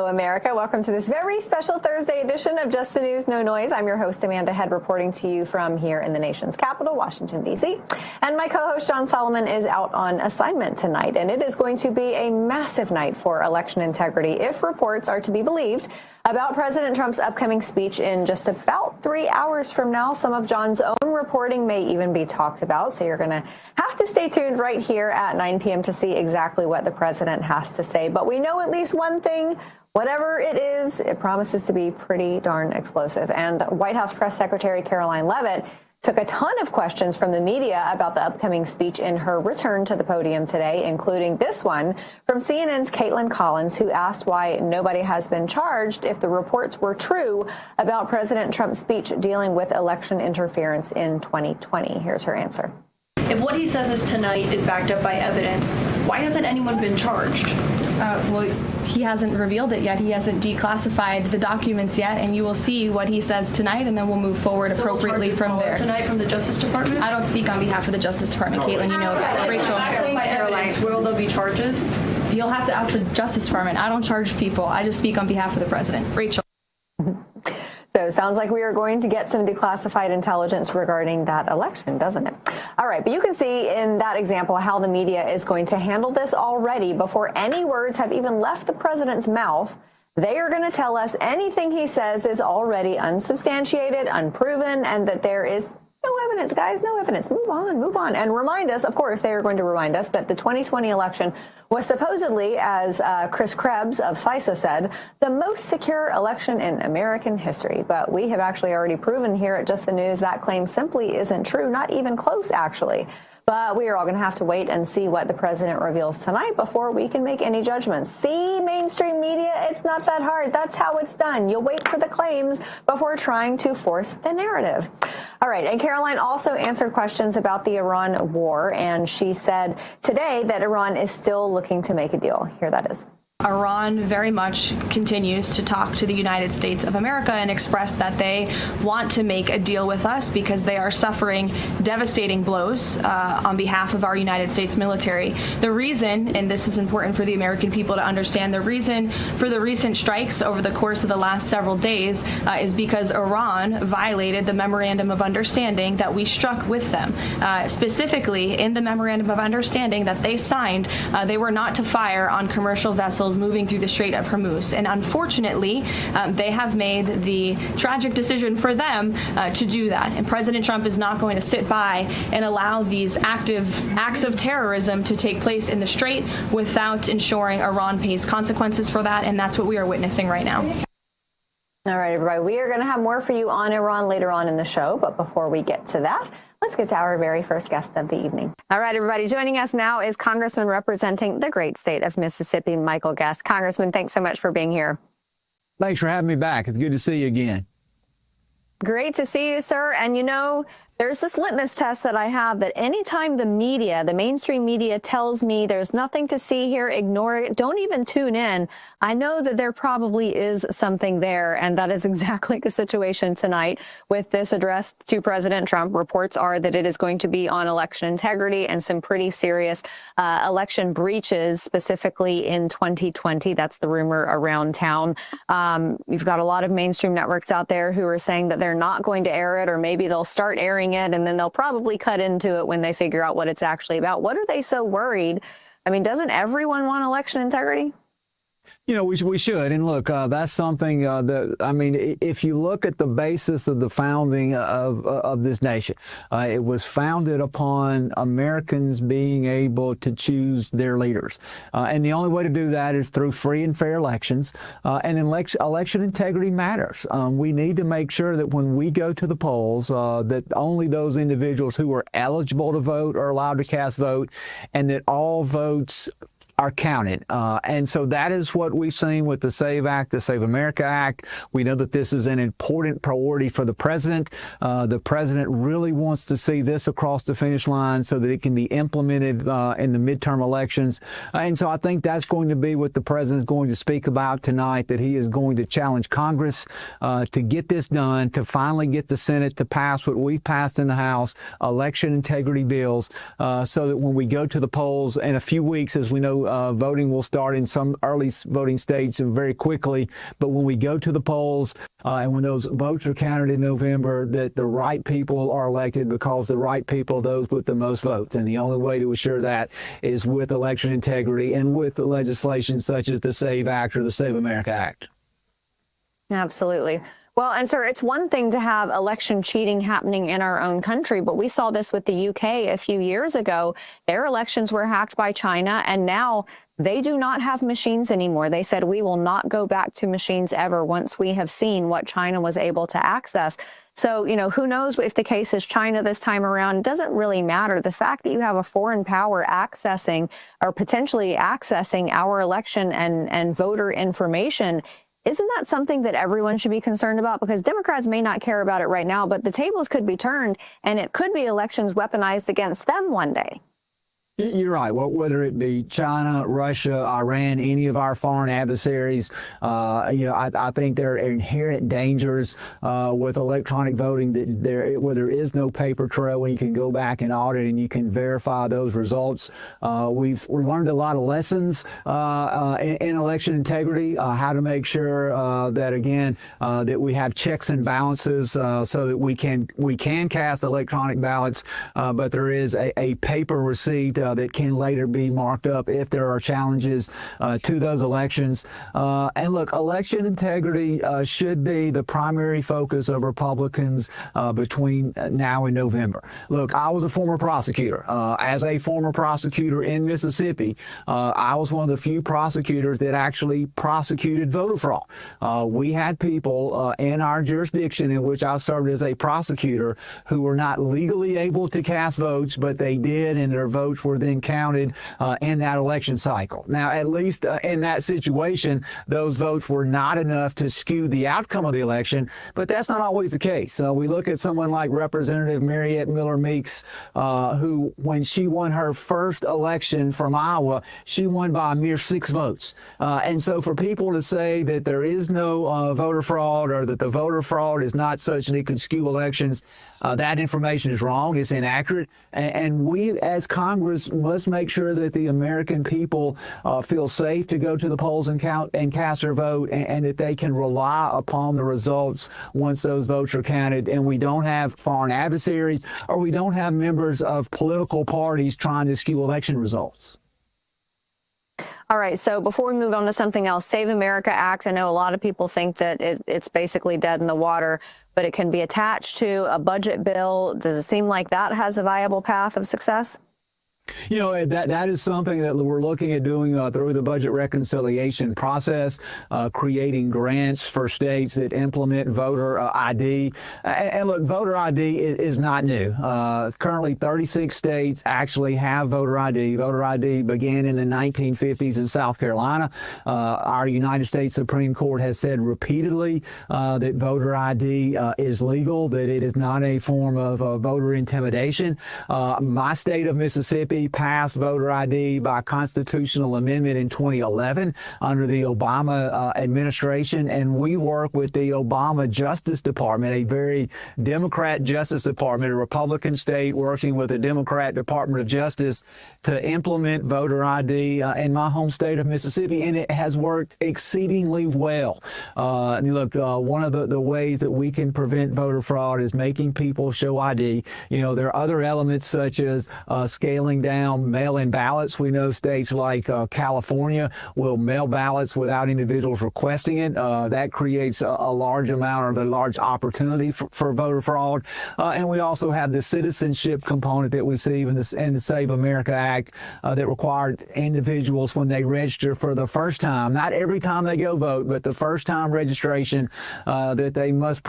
Hello, America. Welcome to this very special Thursday edition of Just the News, No Noise. I'm your host, Amanda Head, reporting to you from here in the nation's capital, Washington, D.C. And my co-host, John Solomon, is out on assignment tonight. And it is going to be a massive night for election integrity, if reports are to be believed, about President Trump's upcoming speech in just about 3 hours from now. Some of John's own reporting may even be talked about. So you're going to have to stay tuned right here at 9 p.m. to see exactly what the president has to say. But we know at least one thing. Whatever it is, it promises to be pretty darn explosive. And White House Press Secretary Caroline Leavitt took a ton of questions from the media about the upcoming speech in her return to the podium today, including this one from CNN's Caitlin Collins, who asked why nobody has been charged if the reports were true about President Trump's speech dealing with election interference in 2020. Here's her answer. If what he says is tonight is backed up by evidence, why hasn't anyone been charged? Well, he hasn't revealed it yet. He hasn't declassified the documents yet, and you will see what he says tonight, and then we'll move forward appropriately from there. Tonight from the Justice Department? I don't speak on behalf of the Justice Department, Caitlin. You know that. Rachel. By evidence, will there be charges? You'll have to ask the Justice Department. I don't charge people. I just speak on behalf of the president. Rachel. So it sounds like we are going to get some declassified intelligence regarding that election, doesn't it? All right, but you can see in that example how the media is going to handle this already before any words have even left the president's mouth. They are going to tell us anything he says is already unsubstantiated, unproven, and that there is no evidence, guys, no evidence. Move on, move on. And remind us, of course, they are going to remind us that the 2020 election was supposedly, as Chris Krebs of CISA said, the most secure election in American history. But we have actually already proven here at Just the News that claim simply isn't true, not even close, actually. But we are all going to have to wait and see what the president reveals tonight before we can make any judgments. See, mainstream media, it's not that hard. That's how it's done. You'll wait for the claims before trying to force the narrative. All right. And Caroline also answered questions about the Iran war. And she said today that Iran is still looking to make a deal. Here that is. Iran very much continues to talk to the United States of America and express that they want to make a deal with us because they are suffering devastating blows on behalf of our United States military. The reason, and this is important for the American people to understand, the reason for the recent strikes over the course of the last several days is because Iran violated the Memorandum of Understanding that we struck with them. Specifically, in the Memorandum of Understanding that they signed, they were not to fire on commercial vessels moving through the Strait of Hormuz. And unfortunately, they have made the tragic decision for them to do that. And President Trump is not going to sit by and allow these active acts of terrorism to take place in the Strait without ensuring Iran pays consequences for that. And that's what we are witnessing right now. All right, everybody, we are going to have more for you on Iran later on in the show. But before we get to that, let's get to our very first guest of the evening. All right, everybody, joining us now is Congressman representing the great state of Mississippi, Michael Guest. Congressman, thanks so much for being here. Thanks for having me back. It's good to see you again. Great to see you, sir. And you know, there's this litmus test that I have that anytime the media, the mainstream media tells me there's nothing to see here, ignore it, don't even tune in, I know that there probably is something there. And that is exactly the situation tonight with this address to President Trump. Reports are that it is going to be on election integrity and some pretty serious election breaches, specifically in 2020. That's the rumor around town. You've got a lot of mainstream networks out there who are saying that they're not going to air it, or maybe they'll start airing it and then they'll probably cut into it when they figure out what it's actually about. What are they so worried? I mean, doesn't everyone want election integrity? You know, we should. And look, that's something that, I mean, if you look at the basis of the founding of this nation, it was founded upon Americans being able to choose their leaders. And the only way to do that is through free and fair elections. And election integrity matters. We need to make sure that when we go to the polls, that only those individuals who are eligible to vote are allowed to cast vote, and that all votes are counted. And so that is what we've seen with the SAVE Act, the Save America Act. We know that this is an important priority for the president. The president really wants to see this across the finish line so that it can be implemented in the midterm elections. And so I think that's going to be what the president is going to speak about tonight, that he is going to challenge Congress to get this done, to finally get the Senate to pass what we've passed in the House, election integrity bills, so that when we go to the polls in a few weeks, as we know voting will start in some early voting states very quickly. But when we go to the polls and when those votes are counted in November, that the right people are elected because the right people are those with the most votes. And the only way to assure that is with election integrity and with the legislation such as the SAVE Act or the Save America Act. Absolutely. Well, and sir, it's one thing to have election cheating happening in our own country, but we saw this with the UK a few years ago. Their elections were hacked by China, and now they do not have machines anymore. They said, we will not go back to machines ever once we have seen what China was able to access. So, you know, who knows if the case is China this time around? It doesn't really matter. The fact that you have a foreign power accessing or potentially accessing our election and voter information, isn't that something that everyone should be concerned about? Because Democrats may not care about it right now, but the tables could be turned and it could be elections weaponized against them one day. You're right. Well, whether it be China, Russia, Iran, any of our foreign adversaries, I think there are inherent dangers with electronic voting where there is no paper trail when you can go back and audit and you can verify those results. We've learned a lot of lessons in election integrity, how to make sure that, again, that we have checks and balances so that we can cast electronic ballots, but there is a paper receipt that can later be marked up if there are challenges to those elections. And look, election integrity should be the primary focus of Republicans between now and November. Look, I was a former prosecutor. As a former prosecutor in Mississippi, I was one of the few prosecutors that actually prosecuted voter fraud. We had people in our jurisdiction in which I served as a prosecutor who were not legally able to cast votes, but they did, and their votes were then counted in that election cycle. Now, at least in that situation, those votes were not enough to skew the outcome of the election, but that's not always the case. So we look at someone like Representative Mariette Miller Meeks, who, when she won her first election from Iowa, she won by a mere 6 votes. And so for people to say that there is no voter fraud or that the voter fraud is not such that it could skew elections, that information is wrong, it's inaccurate, and we as Congress must make sure that the American people feel safe to go to the polls and count and cast their vote, and that they can rely upon the results once those votes are counted, and we don't have foreign adversaries or we don't have members of political parties trying to skew election results. All right, so before we move on to something else, Save America Act, I know a lot of people think that it's basically dead in the water, but it can be attached to a budget bill. Does it seem like that has a viable path of success? You know, that is something that we're looking at doing through the budget reconciliation process, creating grants for states that implement voter ID. And look, voter ID is not new. Currently, 36 states actually have voter ID. Voter ID began in the 1950s in South Carolina. Our United States Supreme Court has said repeatedly that voter ID is legal, that it is not a form of voter intimidation. My state of Mississippi passed voter ID by constitutional amendment in 2011 under the Obama administration, and we work with the Obama Justice Department, a very Democrat Justice Department, a Republican state working with the Democrat Department of Justice to implement voter ID in my home state of Mississippi, and it has worked exceedingly well. Look, one of the ways that we can prevent voter fraud is making people show ID. You know, there are other elements such as scaling down mail-in ballots. We know states like California will mail ballots without individuals requesting it. That creates a large amount or a large opportunity for voter fraud. And we also have the citizenship component that we see in the Save America Act that required individuals when they register for the first time, not every time they go vote, but the first time registration, that they must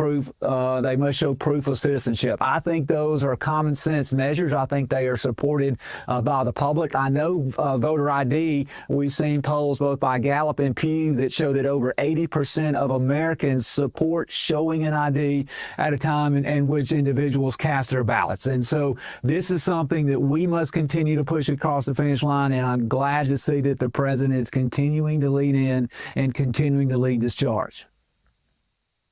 show proof of citizenship. I think those are common sense measures. I think they are supported by the public. I know voter ID, we've seen polls both by Gallup and Pew that show that over 80% of Americans support showing an ID at a time in which individuals cast their ballots. And so this is something that we must continue to push across the finish line, and I'm glad to see that the president is continuing to lean in and continuing to lead this charge.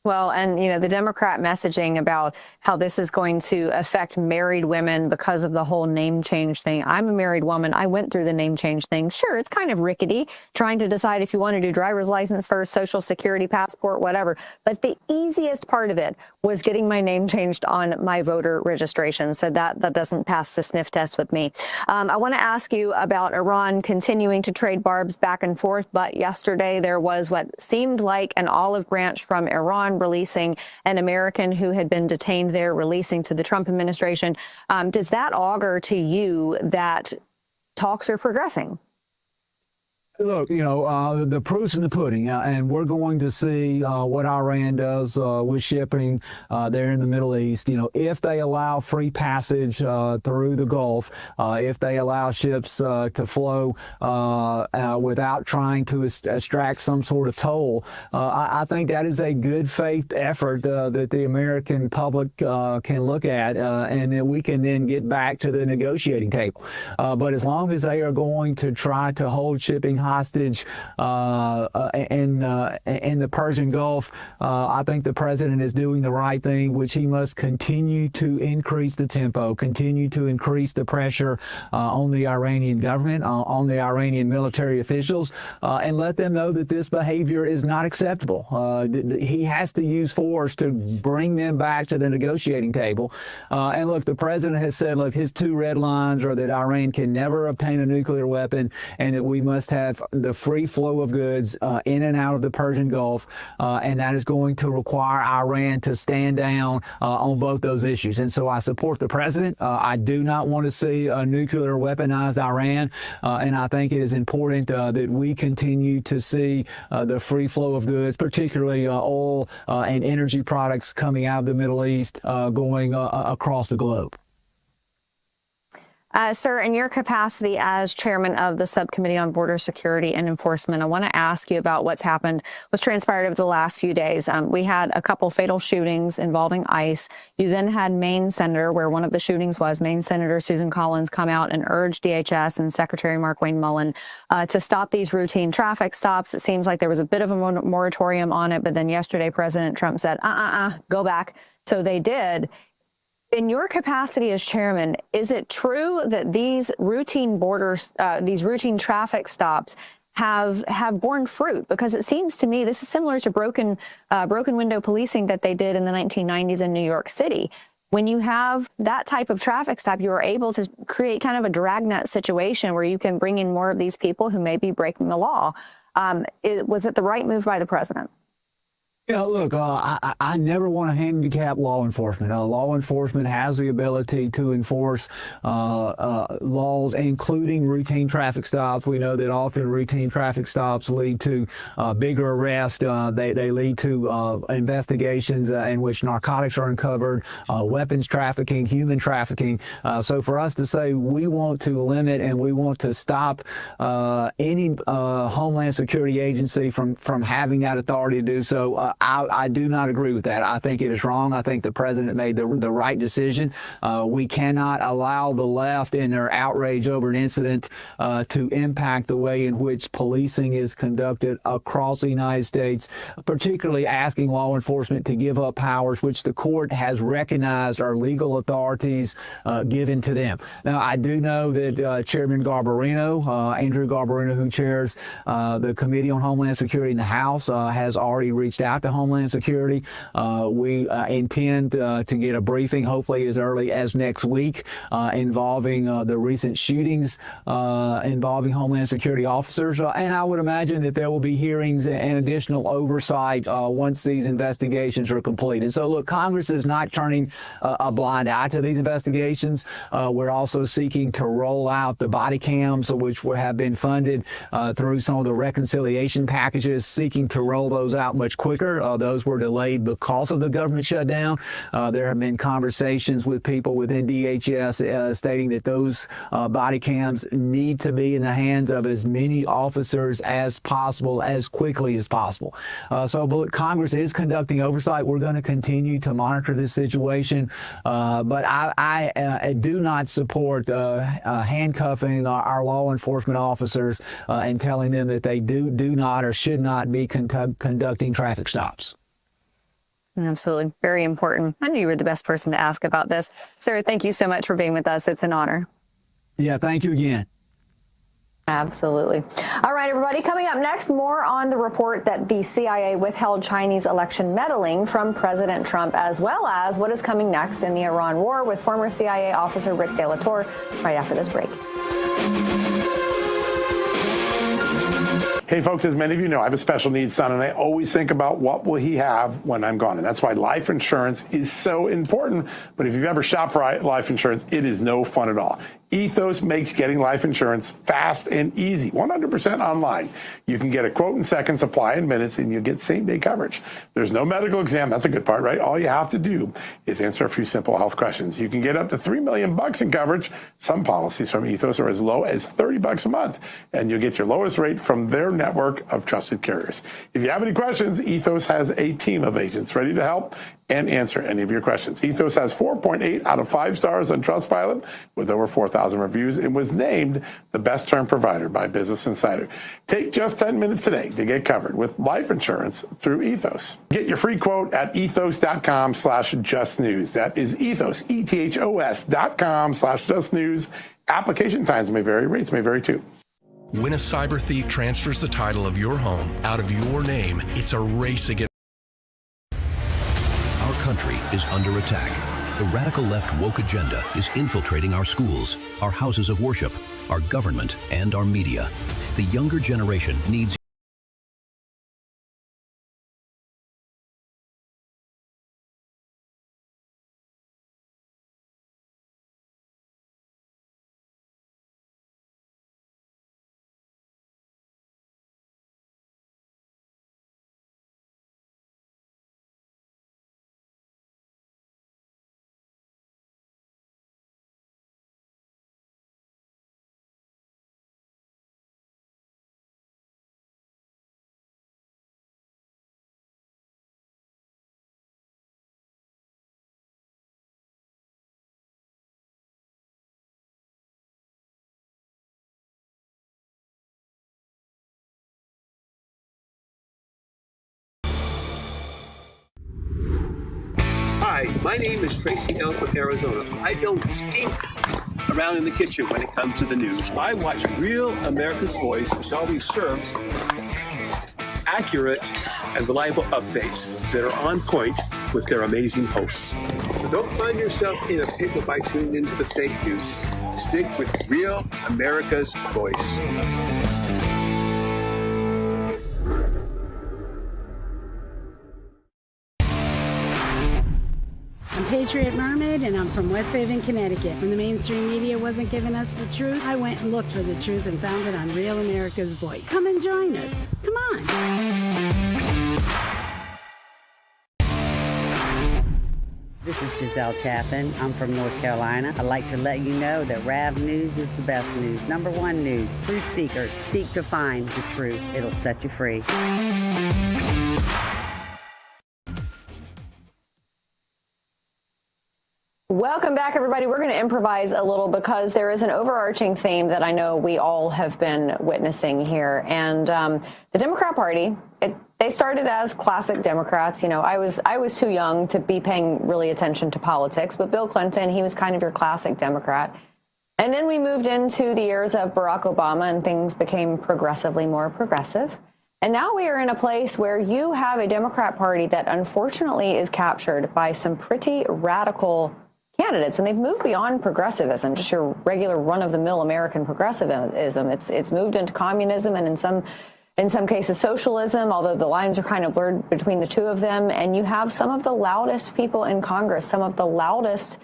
Well, and, the Democrat messaging about how this is going to affect married women because of the whole name change thing. I'm a married woman. I went through the name change thing. Sure, it's kind of rickety trying to decide if you want to do driver's license first, social security, passport, whatever. But the easiest part of it was getting my name changed on my voter registration. So that doesn't pass the sniff test with me. I want to ask you about Iran continuing to trade barbs back and forth. But yesterday there was what seemed like an olive branch from Iran releasing an American who had been detained there, releasing to the Trump administration. Does that augur to you that talks are progressing? Look, the proof's in the pudding, and we're going to see what Iran does with shipping there in the Middle East. If they allow free passage through the Gulf, if they allow ships to flow without trying to extract some sort of toll, I think that is a good faith effort that the American public can look at, and that we can then get back to the negotiating table. But as long as they are going to try to hold shipping hostage in the Persian Gulf, I think the president is doing the right thing, which he must continue to increase the tempo, continue to increase the pressure on the Iranian government, on the Iranian military officials, and let them know that this behavior is not acceptable. He has to use force to bring them back to the negotiating table. And look, the president has said, look, his two red lines are that Iran can never obtain a nuclear weapon and that we must have the free flow of goods in and out of the Persian Gulf, and that is going to require Iran to stand down on both those issues. And so I support the president. I do not want to see a nuclear weaponized Iran, and I think it is important that we continue to see the free flow of goods, particularly oil and energy products coming out of the Middle East, going across the globe. Sir, in your capacity as chairman of the Subcommittee on Border Security and Enforcement, I want to ask you about what's transpired over the last few days. We had a couple fatal shootings involving ICE. You then had Maine Senator, where one of the shootings was, Maine Senator Susan Collins come out and urge DHS and Secretary Mark Wayne Mullen to stop these routine traffic stops. It seems like there was a bit of a moratorium on it, but then yesterday President Trump said, go back. So they did. In your capacity as chairman, is it true that these routine traffic stops have borne fruit? Because it seems to me this is similar to broken window policing that they did in the 1990s in New York City. When you have that type of traffic stop, you are able to create kind of a dragnet situation where you can bring in more of these people who may be breaking the law. Was it the right move by the president? Yeah, look, I never want to handicap law enforcement. Law enforcement has the ability to enforce laws, including routine traffic stops. We know that often routine traffic stops lead to bigger arrests. They lead to investigations in which narcotics are uncovered, weapons trafficking, human trafficking. So for us to say we want to limit and we want to stop any Homeland Security agency from having that authority to do so, I do not agree with that. I think it is wrong. I think the president made the right decision. We cannot allow the left in their outrage over an incident to impact the way in which policing is conducted across the United States, particularly asking law enforcement to give up powers which the court has recognized are legal authorities given to them. Now, I do know that Chairman Garbarino, Andrew Garbarino, who chairs the Committee on Homeland Security in the House, has already reached out to Homeland Security. We intend to get a briefing, hopefully as early as next week, involving the recent shootings involving Homeland Security officers. And I would imagine that there will be hearings and additional oversight once these investigations are completed. So, look, Congress is not turning a blind eye to these investigations. We're also seeking to roll out the body cams, which have been funded through some of the reconciliation packages, seeking to roll those out much quicker. Those were delayed because of the government shutdown. There have been conversations with people within DHS stating that those body cams need to be in the hands of as many officers as possible, as quickly as possible. So Congress is conducting oversight. We're going to continue to monitor this situation. But I do not support handcuffing our law enforcement officers and telling them that they do not or should not be conducting traffic stops. Absolutely. Very important. I knew you were the best person to ask about this. Sir, thank you so much for being with us. It's an honor. Yeah, thank you again. Absolutely. All right, everybody. Coming up next, more on the report that the CIA withheld Chinese election meddling from President Trump, as well as what is coming next in the Iran war with former CIA officer Rick De La Torre right after this break. Hey folks, as many of you know, I have a special needs son, and I always think about what will he have when I'm gone. And that's why life insurance is so important. But if you've ever shopped for life insurance, it is no fun at all. Ethos makes getting life insurance fast and easy, 100% online. You can get a quote in seconds, apply in minutes, and you get same-day coverage. There's no medical exam. That's a good part, right? All you have to do is answer a few simple health questions. You can get up to $3 million in coverage. Some policies from Ethos are as low as $30 a month, and you'll get your lowest rate from their network of trusted carriers. If you have any questions, Ethos has a team of agents ready to help and answer any of your questions. Ethos has 4.8 out of 5 stars on Trustpilot with over 4,000 reviews and was named the best term provider by Business Insider. Take just 10 minutes today to get covered with life insurance through Ethos. Get your free quote at ethos.com/justnews. That is Ethos, ethos.com/justnews. Application times may vary, rates may vary too. When a cyber thief transfers the title of your home out of your name, it's a race against. Our country is under attack. The radical left woke agenda is infiltrating our schools, our houses of worship, our government, and our media. The younger generation needs Hi, my name is Tracy L. from Arizona. I don't stink around in the kitchen when it comes to the news. I watch Real America's Voice, which always serves accurate and reliable updates that are on point with their amazing hosts. So don't find yourself in a pickle by tuning into the fake news. Stick with Real America's Voice. I'm Patriot Mermaid, and I'm from West Haven, Connecticut. When the mainstream media wasn't giving us the truth, I went and looked for the truth and found it on Real America's Voice. Come and join us. Come on. This is Giselle Chaffin. I'm from North Carolina. I'd like to let you know that RAV News is the best news. #1 news. Truth seekers seek to find the truth. It'll set you free. Welcome back, everybody. We're going to improvise a little because there is an overarching theme that I know we all have been witnessing here. And the Democrat Party, they started as classic Democrats. You know, I was too young to be paying really attention to politics, but Bill Clinton, he was kind of your classic Democrat. And then we moved into the years of Barack Obama and things became progressively more progressive. And now we are in a place where you have a Democrat Party that unfortunately is captured by some pretty radical candidates, and they've moved beyond progressivism, just your regular run-of-the-mill American progressivism. It's moved into communism and in some cases socialism, although the lines are kind of blurred between the two of them. And you have some of the loudest people in Congress, some of the loudest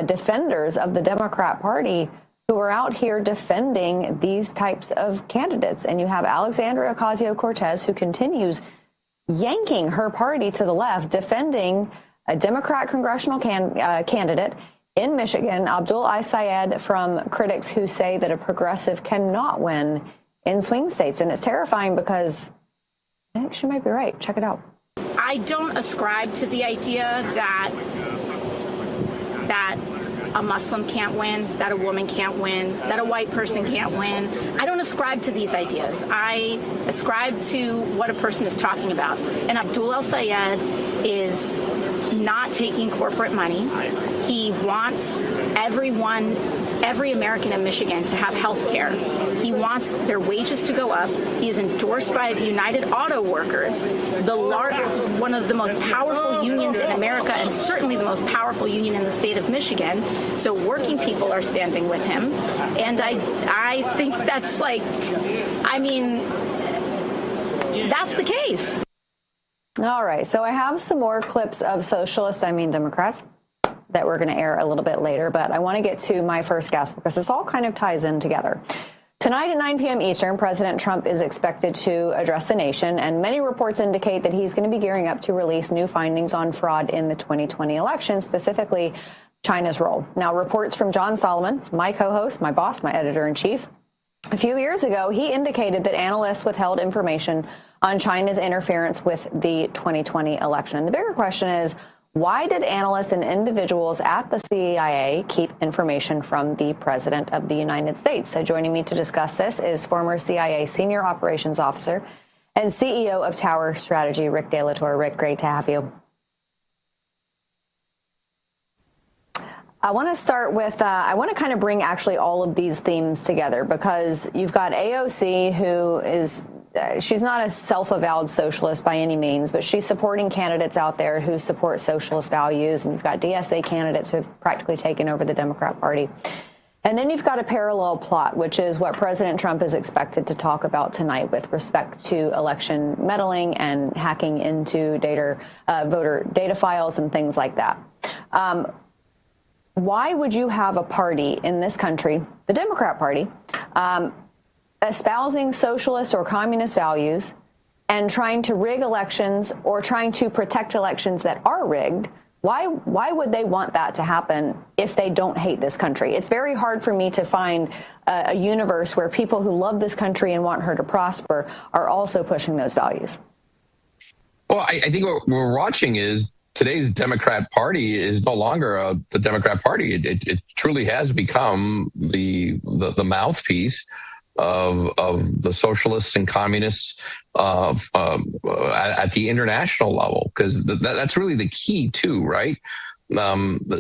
defenders of the Democrat Party who are out here defending these types of candidates. And you have Alexandria Ocasio-Cortez, who continues yanking her party to the left, defending a Democrat congressional candidate in Michigan, Abdul Ayed, from critics who say that a progressive cannot win in swing states. And it's terrifying because I think she might be right. Check it out. I don't ascribe to the idea that a Muslim can't win, that a woman can't win, that a white person can't win. I don't ascribe to these ideas. I ascribe to what a person is talking about. And Abdul Ayed is not taking corporate money. He wants every American in Michigan to have health care. He wants their wages to go up. He is endorsed by the United Auto Workers, one of the most powerful unions in America, and certainly the most powerful union in the state of Michigan. So working people are standing with him. And I think that's that's the case. All right. So I have some more clips of Democrats that we're going to air a little bit later, but I want to get to my first guest because this all kind of ties in together. Tonight at 9 p.m. Eastern, President Trump is expected to address the nation, and many reports indicate that he's going to be gearing up to release new findings on fraud in the 2020 election, specifically China's role. Now, reports from John Solomon, my co-host, my boss, my editor-in-chief, a few years ago, he indicated that analysts withheld information on China's interference with the 2020 election. The bigger question is, why did analysts and individuals at the CIA keep information from the President of the United States? So joining me to discuss this is former CIA Senior Operations Officer and CEO of Tower Strategy, Rick De La Torre. Rick, great to have you. I want to start with, I want to kind of bring actually all of these themes together because you've got AOC, who is, she's not a self-avowed socialist by any means, but she's supporting candidates out there who support socialist values. And you've got DSA candidates who have practically taken over the Democrat Party. And then you've got a parallel plot, which is what President Trump is expected to talk about tonight with respect to election meddling and hacking into voter data files and things like that. Why would you have a party in this country, the Democrat Party, espousing socialist or communist values and trying to rig elections or trying to protect elections that are rigged? Why would they want that to happen if they don't hate this country? It's very hard for me to find a universe where people who love this country and want her to prosper are also pushing those values. Well, I think what we're watching is today's Democrat Party is no longer the Democrat Party. It truly has become the mouthpiece of the socialists and communists at the international level, because that's really the key too, right?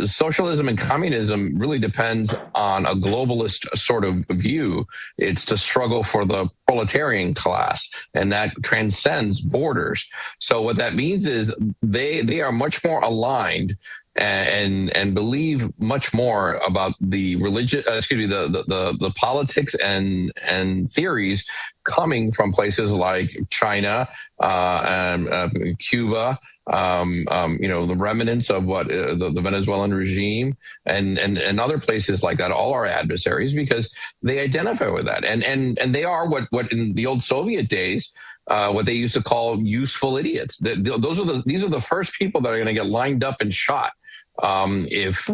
Socialism and communism really depends on a globalist sort of view. It's the struggle for the proletarian class, and that transcends borders. So what that means is they are much more aligned and believe much more about the religion, the politics and theories coming from places like China, and Cuba, the remnants of what the Venezuelan regime and other places like that, all are adversaries because they identify with that. And they are what in the old Soviet days, what they used to call useful idiots. These are the first people that are going to get lined up and shot if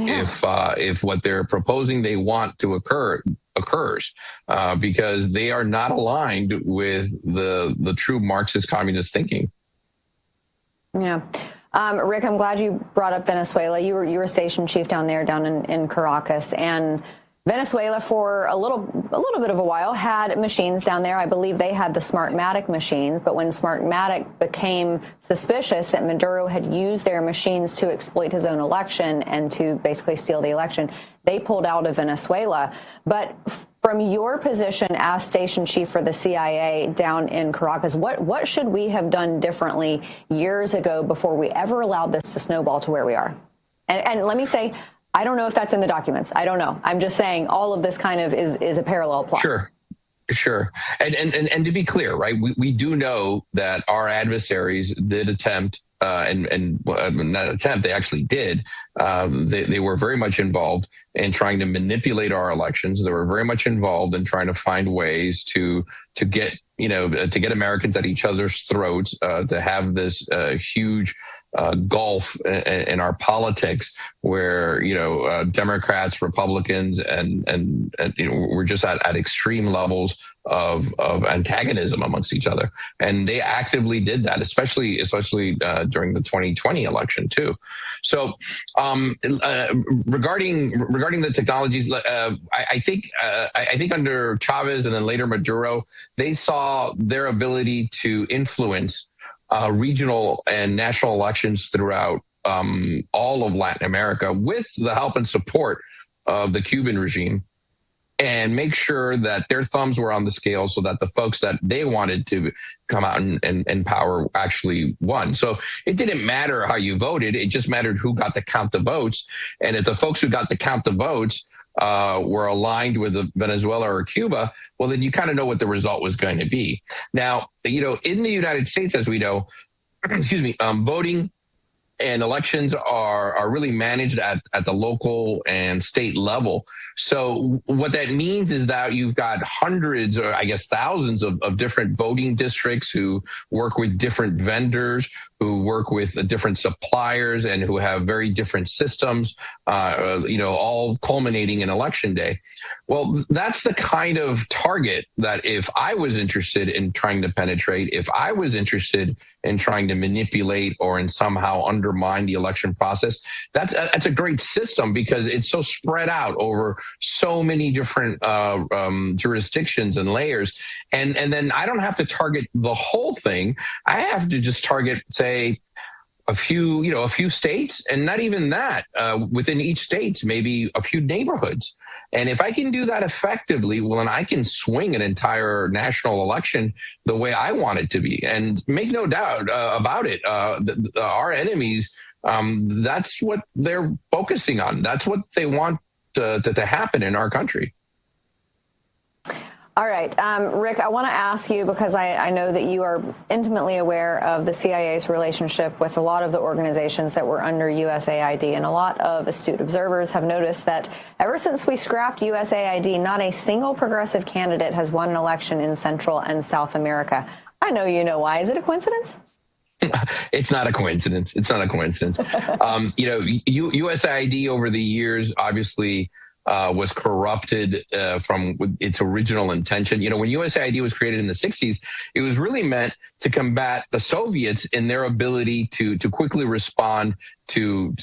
what they're proposing they want to occurs, because they are not aligned with the true Marxist communist thinking. Yeah. Rick, I'm glad you brought up Venezuela. You were station chief down in Caracas, and Venezuela for a little bit of a while had machines down there. I believe they had the Smartmatic machines, but when Smartmatic became suspicious that Maduro had used their machines to exploit his own election and to basically steal the election, they pulled out of Venezuela. But from your position as station chief for the CIA down in Caracas, what should we have done differently years ago before we ever allowed this to snowball to where we are? And let me say, I don't know if that's in the documents. I don't know. I'm just saying all of this kind of is a parallel plot. Sure. And to be clear, right, we do know that our adversaries did attempt, not attempt, they actually did. They were very much involved in trying to manipulate our elections. They were very much involved in trying to find ways to get Americans at each other's throats, to have this huge gulf in our politics where, Democrats, Republicans, and we're just at extreme levels of antagonism amongst each other. And they actively did that, especially during the 2020 election too. So regarding the technologies, I think under Chavez and then later Maduro, they saw their ability to influence regional and national elections throughout all of Latin America with the help and support of the Cuban regime, and make sure that their thumbs were on the scale so that the folks that they wanted to come out and power actually won. So it didn't matter how you voted. It just mattered who got to count the votes. And if the folks who got to count the votes were aligned with Venezuela or Cuba, well, then you kind of know what the result was going to be. Now, in the United States, as we know, voting and elections are really managed at the local and state level. So what that means is that you've got hundreds, or I guess thousands of different voting districts who work with different vendors, who work with different suppliers, and who have very different systems, all culminating in election day. Well, that's the kind of target that if I was interested in trying to penetrate, if I was interested in trying to manipulate or in somehow undermine the election process, that's a great system because it's so spread out over so many different jurisdictions and layers. And then I don't have to target the whole thing. I have to just target, say, a few states, and not even that, within each state, maybe a few neighborhoods. And if I can do that effectively, well, then I can swing an entire national election the way I want it to be. And make no doubt about it, our enemies, that's what they're focusing on. That's what they want to happen in our country. All right, Rick, I want to ask you, because I know that you are intimately aware of the CIA's relationship with a lot of the organizations that were under USAID, and a lot of astute observers have noticed that ever since we scrapped USAID, not a single progressive candidate has won an election in Central and South America. I know you know why. Is it a coincidence? It's not a coincidence. It's not a coincidence. USAID over the years, obviously, was corrupted from its original intention. When USAID was created in the 60s, it was really meant to combat the Soviets in their ability to quickly respond to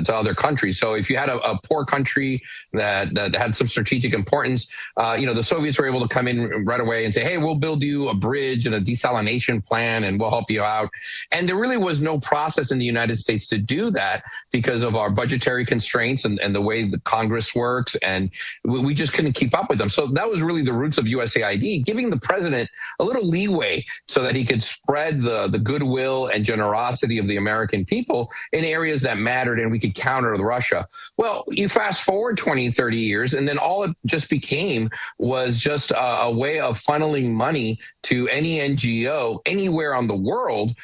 other countries. So if you had a poor country that had some strategic importance, the Soviets were able to come in right away and say, hey, we'll build you a bridge and a desalination plan and we'll help you out. And there really was no process in the United States to do that because of our budgetary constraints and the way the Congress works. And we just couldn't keep up with them. So that was really the roots of USAID, giving the president a little leeway so that he could spread the goodwill and generosity of the American people in areas that mattered and we could counter Russia. Well, you fast forward 20, 30 years, and then all it just became was just a way of funneling money to any NGO anywhere on the world,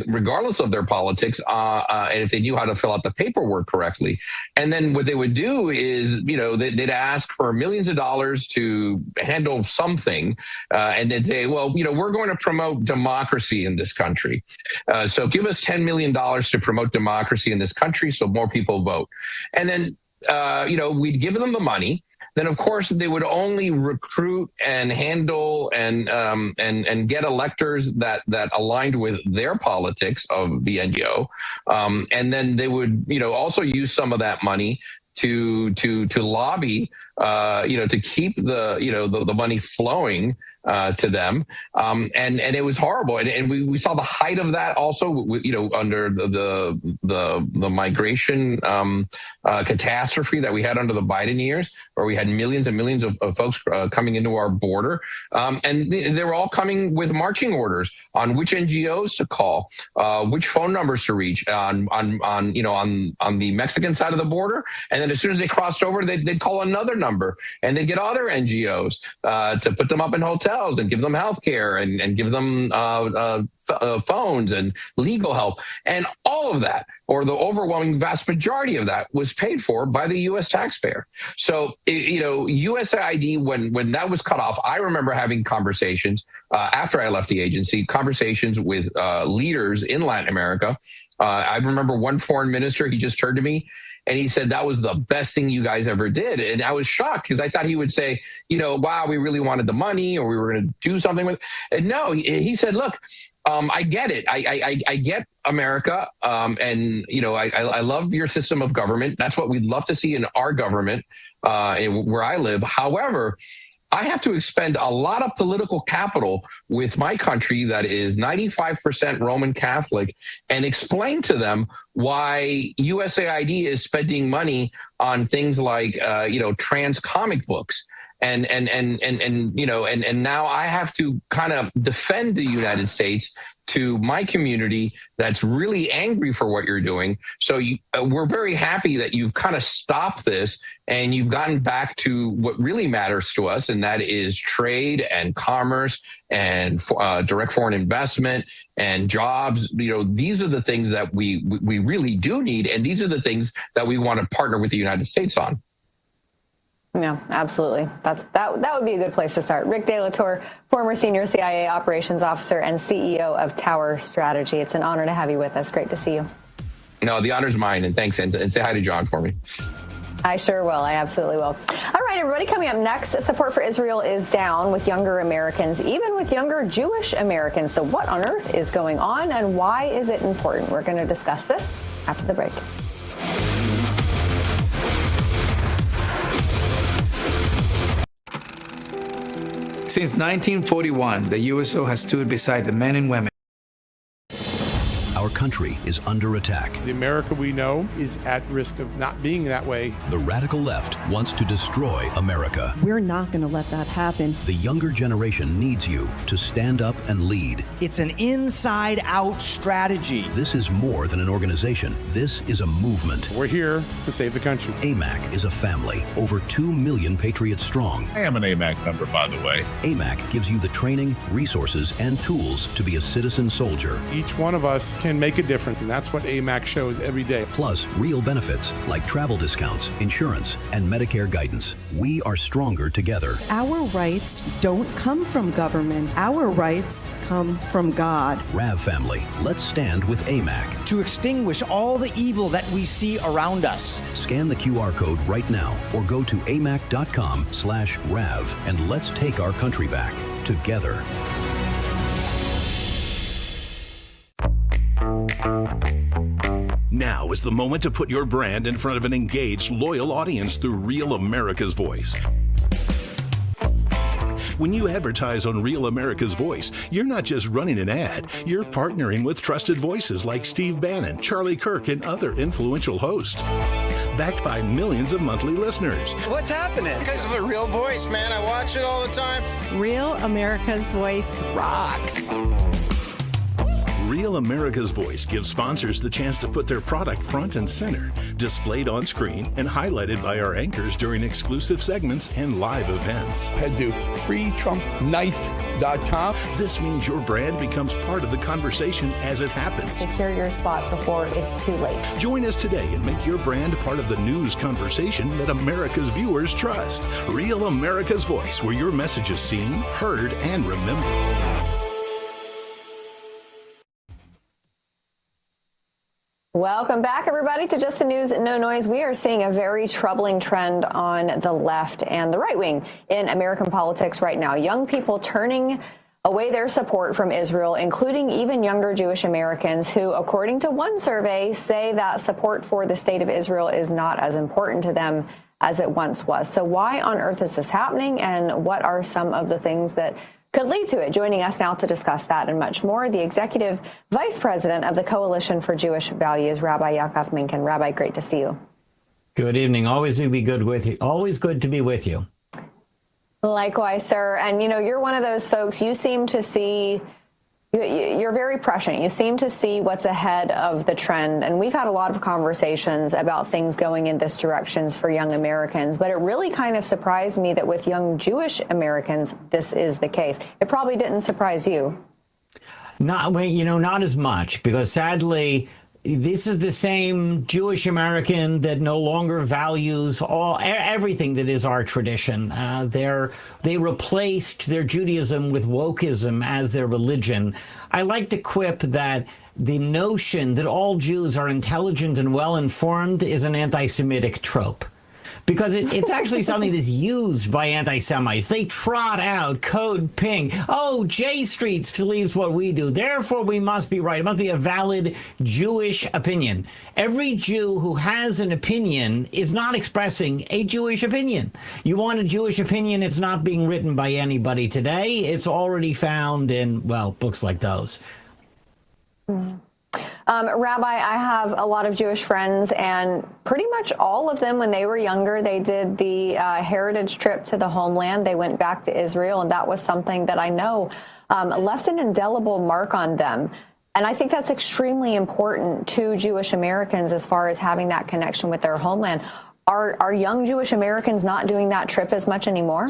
regardless of their politics, and if they knew how to fill out the paperwork correctly. And then what they would do is, they'd ask for millions of dollars to handle something, and they'd say, well, we're going to promote democracy in this country. So give us $10 million to promote democracy in this country so more people vote. And then we'd give them the money. Then, of course, they would only recruit and handle and get electors that aligned with their politics of the NGO. And then they would, also use some of that money to lobby, to keep the money flowing to them, and it was horrible, and we saw the height of that also, under the migration catastrophe that we had under the Biden years, where we had millions and millions of folks coming into our border, and they were all coming with marching orders on which NGOs to call, which phone numbers to reach on the Mexican side of the border, and then as soon as they crossed over, they'd call another number, and they'd get other NGOs to put them up in hotels and give them health care and give them phones and legal help. And all of that, or the overwhelming vast majority of that, was paid for by the U.S. taxpayer. So, USAID, when that was cut off, I remember having conversations after I left the agency, conversations with leaders in Latin America. I remember one foreign minister, he just turned to me and he said, that was the best thing you guys ever did. And I was shocked because I thought he would say, wow, we really wanted the money or we were going to do something with it. And no, he said, look, I get it. I get America. And, I love your system of government. That's what we'd love to see in our government where I live. However, I have to expend a lot of political capital with my country that is 95% Roman Catholic and explain to them why USAID is spending money on things like, trans comic books. And now I have to kind of defend the United States to my community that's really angry for what you're doing. So we're very happy that you've kind of stopped this and you've gotten back to what really matters to us, and that is trade and commerce and direct foreign investment and jobs. These are the things that we really do need, and these are the things that we want to partner with the United States on. Yeah, absolutely. That would be a good place to start. Rick De La Torre, former senior CIA operations officer and CEO of Tower Strategy. It's an honor to have you with us. Great to see you. No, the honor's mine, and thanks. And say hi to John for me. I sure will. I absolutely will. All right, everybody, coming up next, support for Israel is down with younger Americans, even with younger Jewish Americans. So what on earth is going on, and why is it important? We're going to discuss this after the break. Since 1941, the USO has stood beside the men and women. Our country is under attack. The America we know is at risk of not being that way. The radical left wants to destroy America. We're not going to let that happen. The younger generation needs you to stand up and lead. It's an inside-out strategy. This is more than an organization. This is a movement. We're here to save the country. AMAC is a family, over 2 million patriots strong. I am an AMAC member, by the way. AMAC gives you the training, resources, and tools to be a citizen soldier. Each one of us can make a difference, and that's what AMAC shows every day. Plus, real benefits like travel discounts, insurance, and Medicare guidance. We are stronger together. Our rights don't come from government. Our rights come from God. RAV family, let's stand with AMAC. To extinguish all the evil that we see around us. Scan the QR code right now or go to amac.com/RAV and let's take our country back together. Now is the moment to put your brand in front of an engaged, loyal audience through Real America's Voice. When you advertise on Real America's Voice, you're not just running an ad, you're partnering with trusted voices like Steve Bannon, Charlie Kirk, and other influential hosts. Backed by millions of monthly listeners. What's happening? Because of a Real Voice, man. I watch it all the time. Real America's Voice rocks. Real America's Voice gives sponsors the chance to put their product front and center, displayed on screen and highlighted by our anchors during exclusive segments and live events. Head to freetrumpknife.com. This means your brand becomes part of the conversation as it happens. Secure your spot before it's too late. Join us today and make your brand part of the news conversation that America's viewers trust. Real America's Voice, where your message is seen, heard, and remembered. Welcome back, everybody, to Just the News, No Noise. We are seeing a very troubling trend on the left and the right wing in American politics right now. Young people turning away their support from Israel, including even younger Jewish Americans who, according to one survey, say that support for the state of Israel is not as important to them as it once was. So why on earth is this happening, and what are some of the things that could lead to it? Joining us now to discuss that and much more, the executive vice president of the Coalition for Jewish Values, Rabbi Yaakov Minkin. Rabbi, great to see you. Good evening. Always to be good with you. Always good to be with you. Likewise, sir. And you're one of those folks. You seem to see. You're very prescient. You seem to see what's ahead of the trend. And we've had a lot of conversations about things going in this direction for young Americans. But it really kind of surprised me that with young Jewish Americans, this is the case. It probably didn't surprise you. Not as much, because sadly, this is the same Jewish American that no longer values everything that is our tradition. They replaced their Judaism with wokeism as their religion. I like to quip that the notion that all Jews are intelligent and well-informed is an anti-Semitic trope, because it's actually something that's used by anti-Semites. They trot out Code Pink. Oh, J Street believes what we do, therefore we must be right. It must be a valid Jewish opinion. Every Jew who has an opinion is not expressing a Jewish opinion. You want a Jewish opinion, it's not being written by anybody today. It's already found in, well, books like those. Rabbi, I have a lot of Jewish friends, and pretty much all of them, when they were younger, they did the heritage trip to the homeland. They went back to Israel, and that was something that I know left an indelible mark on them. And I think that's extremely important to Jewish Americans as far as having that connection with their homeland. Are young Jewish Americans not doing that trip as much anymore?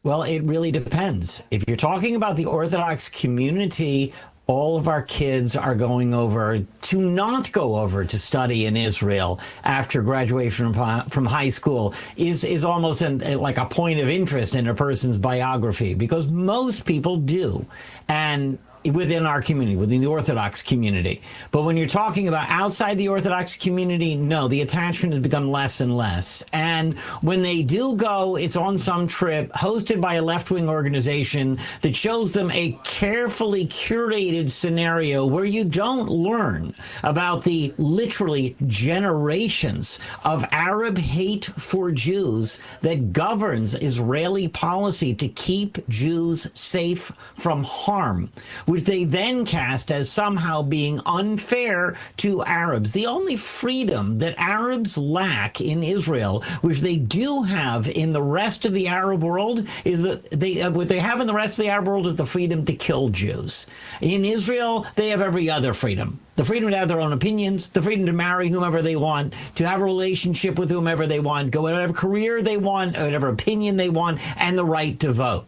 Well, it really depends. If you're talking about the Orthodox community, all of our kids are going over to not go over to study in Israel after graduation from high school is almost like a point of interest in a person's biography, because most people do. And within our community, within the Orthodox community. But when you're talking about outside the Orthodox community, no, the attachment has become less and less. And when they do go, it's on some trip hosted by a left-wing organization that shows them a carefully curated scenario where you don't learn about the literally generations of Arab hate for Jews that governs Israeli policy to keep Jews safe from harm, which they then cast as somehow being unfair to Arabs. The only freedom that Arabs lack in Israel, which they do have in the rest of the Arab world, is that what they have in the rest of the Arab world is the freedom to kill Jews. In Israel, they have every other freedom. The freedom to have their own opinions, the freedom to marry whomever they want, to have a relationship with whomever they want, go whatever career they want, whatever opinion they want, and the right to vote.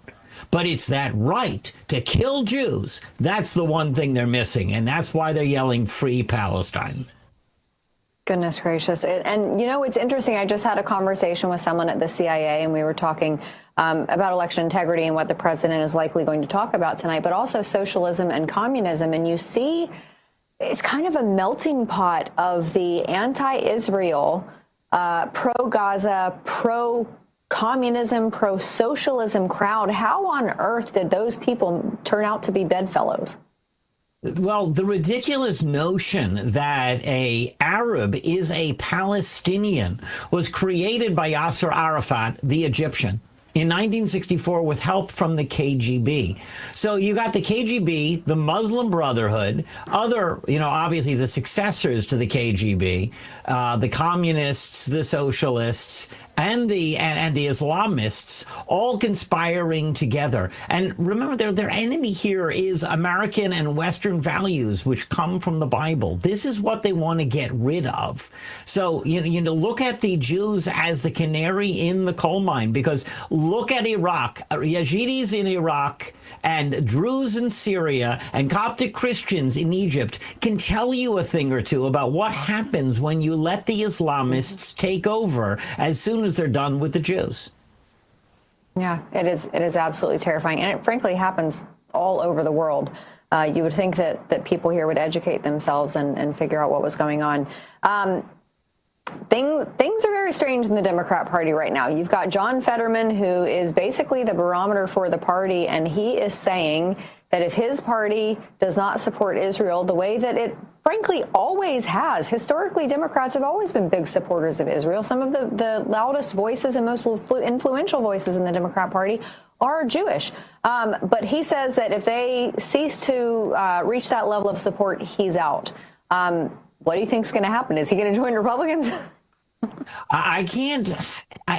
But it's that right to kill Jews. That's the one thing they're missing. And that's why they're yelling free Palestine. Goodness gracious. And, you know, it's interesting. I just had a conversation with someone at the CIA, and we were talking about election integrity and what the president is likely going to talk about tonight, but also socialism and communism. And you see, it's kind of a melting pot of the anti-Israel, pro-Gaza, pro-communism, pro-socialism crowd. How on earth did those people turn out to be bedfellows? Well, the ridiculous notion that a Arab is a Palestinian was created by Yasser Arafat, the Egyptian, in 1964 with help from the KGB. So you got the KGB, the Muslim Brotherhood, other, obviously the successors to the KGB, the communists, the socialists, and the Islamists all conspiring together. And remember, their enemy here is American and Western values, which come from the Bible. This is what they want to get rid of. So, look at the Jews as the canary in the coal mine, because look at Iraq. Yazidis in Iraq and Druze in Syria and Coptic Christians in Egypt can tell you a thing or two about what happens when you let the Islamists take over as soon as they're done with the Jews. Yeah, it is absolutely terrifying. And it frankly happens all over the world. You would think that people here would educate themselves and figure out what was going on. Things are very strange in the Democrat Party right now. You've got John Fetterman, who is basically the barometer for the party, and he is saying that if his party does not support Israel the way that it frankly always has, historically Democrats have always been big supporters of Israel. Some of the loudest voices and most influential voices in the Democrat Party are Jewish. But he says that if they cease to reach that level of support, he's out. What do you think is going to happen? Is he going to join Republicans?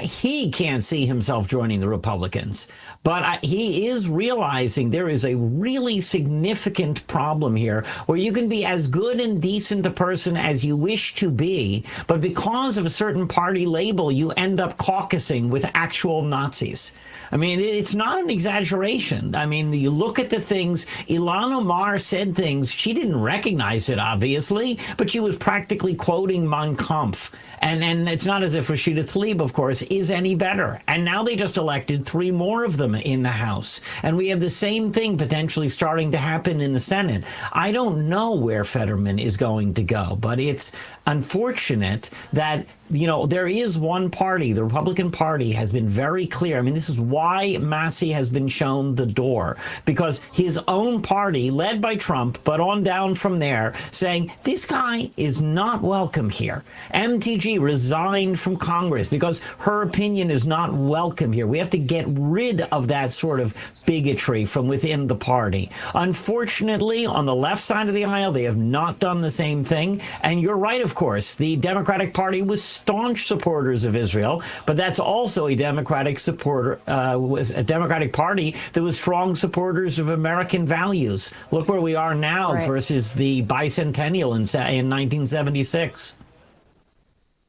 He can't see himself joining the Republicans, but he is realizing there is a really significant problem here where you can be as good and decent a person as you wish to be, but because of a certain party label, you end up caucusing with actual Nazis. I mean, it's not an exaggeration. I mean, you look at the things, Ilhan Omar said things, she didn't recognize it, obviously, but she was practically quoting Mein Kampf. And it's not as if Rashida Tlaib, of course, is any better. And now they just elected 3 more of them in the House. And we have the same thing potentially starting to happen in the Senate. I don't know where Fetterman is going to go, but it's unfortunate that there is one party. The Republican Party has been very clear. I mean, this is why Massey has been shown the door, because his own party, led by Trump, but on down from there, saying this guy is not welcome here. MTG resigned from Congress because her opinion is not welcome here. We have to get rid of that sort of bigotry from within the party. Unfortunately, on the left side of the aisle, they have not done the same thing. And you're right, of course, the Democratic Party was staunch supporters of Israel, but that's also a Democratic was a Democratic Party that was strong supporters of American values. Look where we are now versus the bicentennial in 1976.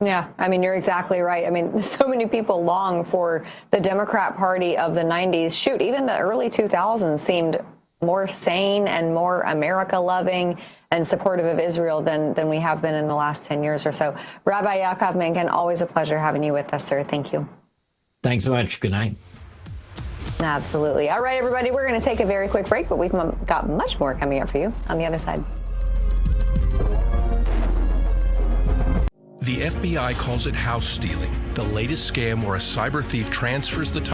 Yeah, I mean, you're exactly right. I mean, so many people long for the Democrat Party of the 90s. Shoot, even the early 2000s seemed more sane and more America-loving and supportive of Israel than we have been in the last 10 years or so. Rabbi Yaakov Menken, always a pleasure having you with us, sir. Thank you. Thanks so much. Good night. Absolutely. All right, everybody, we're going to take a very quick break, but we've got much more coming up for you on the other side. The FBI calls it house stealing, the latest scam where a cyber thief transfers the title.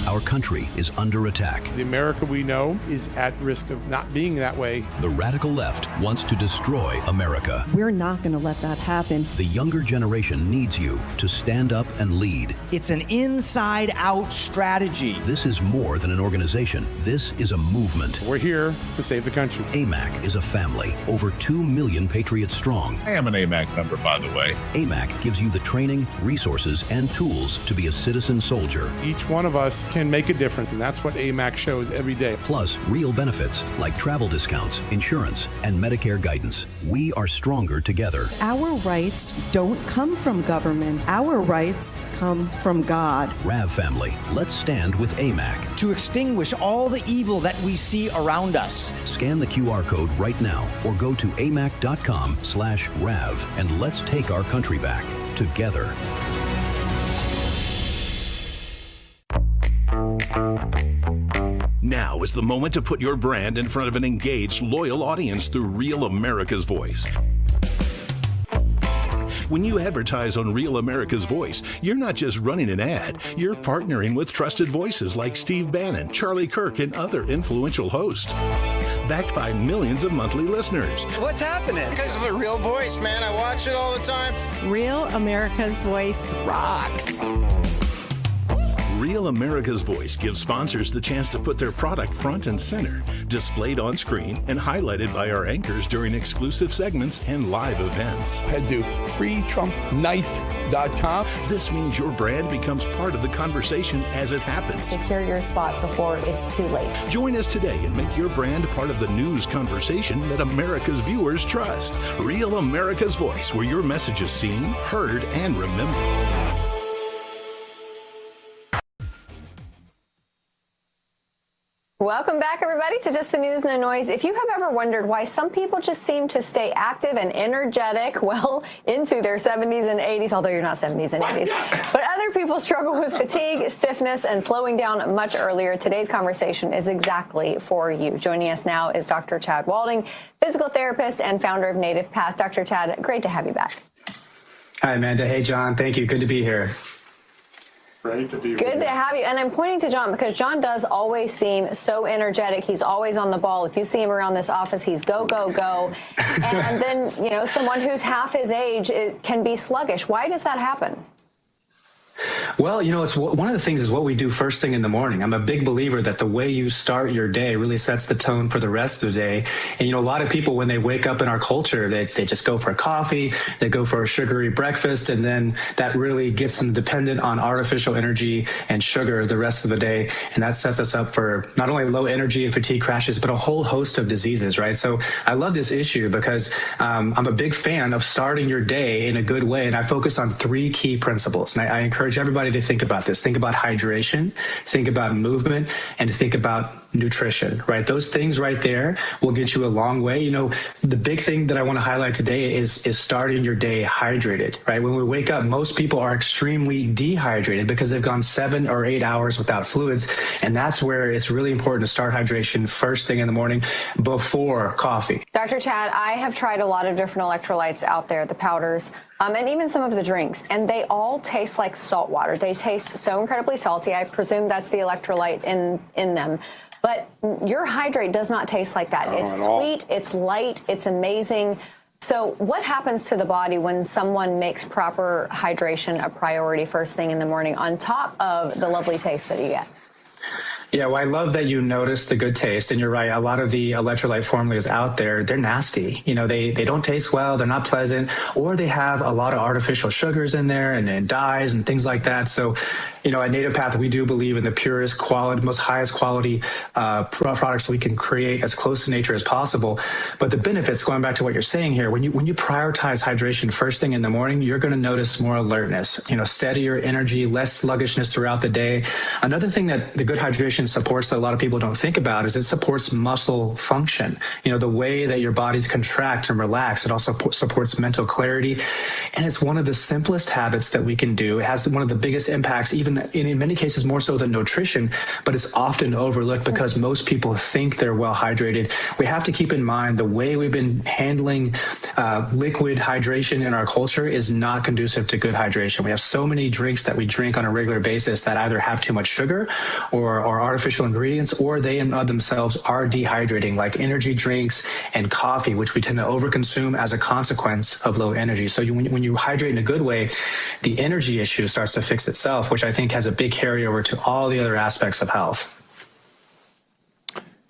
Our country is under attack. The America we know is at risk of not being that way. The radical left wants to destroy America. We're not going to let that happen. The younger generation needs you to stand up and lead. It's an inside-out strategy. This is more than an organization. This is a movement. We're here to save the country. AMAC is a family, over 2 million patriots strong. I am an AMAC member, by the way. AMAC gives you the training, resources, and tools to be a citizen soldier. Each one of us can make a difference, and that's what AMAC shows every day. Plus, real benefits like travel discounts, insurance, and Medicare guidance. We are stronger together. Our rights don't come from government. Our rights come from God. RAV family, let's stand with AMAC. To extinguish all the evil that we see around us. Scan the QR code right now or go to amac.com/RAV and let's take our country back together. Now is the moment to put your brand in front of an engaged, loyal audience through Real America's Voice. When you advertise on Real America's Voice, you're not just running an ad, you're partnering with trusted voices like Steve Bannon, Charlie Kirk, and other influential hosts. Backed by millions of monthly listeners. What's happening? Because of a real voice, man. I watch it all the time. Real America's Voice rocks. Real America's Voice gives sponsors the chance to put their product front and center, displayed on screen and highlighted by our anchors during exclusive segments and live events. Head to freetrumpknife.com. This means your brand becomes part of the conversation as it happens. Secure your spot before it's too late. Join us today and make your brand part of the news conversation that America's viewers trust. Real America's Voice, where your message is seen, heard, and remembered. Welcome back, everybody, to Just the News, No Noise. If you have ever wondered why some people just seem to stay active and energetic, well, into their 70s and 80s, although you're not 70s and 80s, but other people struggle with fatigue, stiffness, and slowing down much earlier, today's conversation is exactly for you. Joining us now is Dr. Chad Walding, physical therapist and founder of Native Path. Dr. Chad, great to have you back. Hi, Amanda. Hey, John. Thank you. Good to be here. Great to be with Good you. to have you. And I'm pointing to John because John does always seem so energetic. He's always on the ball. If you see him around this office, he's go, go, go. And then, someone who's half his age can be sluggish. Why does that happen? Well, it's one of the things is what we do first thing in the morning. I'm a big believer that the way you start your day really sets the tone for the rest of the day. And, a lot of people, when they wake up in our culture, they just go for a coffee, they go for a sugary breakfast, and then that really gets them dependent on artificial energy and sugar the rest of the day. And that sets us up for not only low energy and fatigue crashes, but a whole host of diseases, right? So I love this issue because I'm a big fan of starting your day in a good way. And I focus on 3 key principles. And I encourage everybody to think about this. Think about hydration, think about movement, and think about nutrition, right? Those things right there will get you a long way. You know, the big thing that I want to highlight today is starting your day hydrated, right? When we wake up, most people are extremely dehydrated because they've gone 7 or 8 hours without fluids. And that's where it's really important to start hydration first thing in the morning before coffee. Dr. Chad, I have tried a lot of different electrolytes out there, the powders, and even some of the drinks, and they all taste like salt water. They taste so incredibly salty. I presume that's the electrolyte in them. But your Hydrate does not taste like that. It's sweet, it's light, it's amazing. So what happens to the body when someone makes proper hydration a priority first thing in the morning on top of the lovely taste that you get? Yeah, well, I love that you noticed the good taste, and you're right. A lot of the electrolyte formulas out there, they're nasty. You know, they don't taste well, they're not pleasant, or they have a lot of artificial sugars in there and dyes and things like that. So, you know, at Native Path, we do believe in the purest quality, most highest quality products we can create as close to nature as possible. But the benefits, going back to what you're saying here, when you prioritize hydration first thing in the morning, you're going to notice more alertness, you know, steadier energy, less sluggishness throughout the day. Another thing that the good hydration supports that a lot of people don't think about is it supports muscle function. You know, the way that your bodies contract and relax, it also supports mental clarity. And it's one of the simplest habits that we can do. It has one of the biggest impacts, even in many cases more so than nutrition, but it's often overlooked because most people think they're well hydrated. We have to keep in mind the way we've been handling liquid hydration in our culture is not conducive to good hydration. We have so many drinks that we drink on a regular basis that either have too much sugar or artificial ingredients, or they in themselves are dehydrating, like energy drinks and coffee, which we tend to overconsume as a consequence of low energy. So when you hydrate in a good way, the energy issue starts to fix itself, which I think has a big carryover to all the other aspects of health.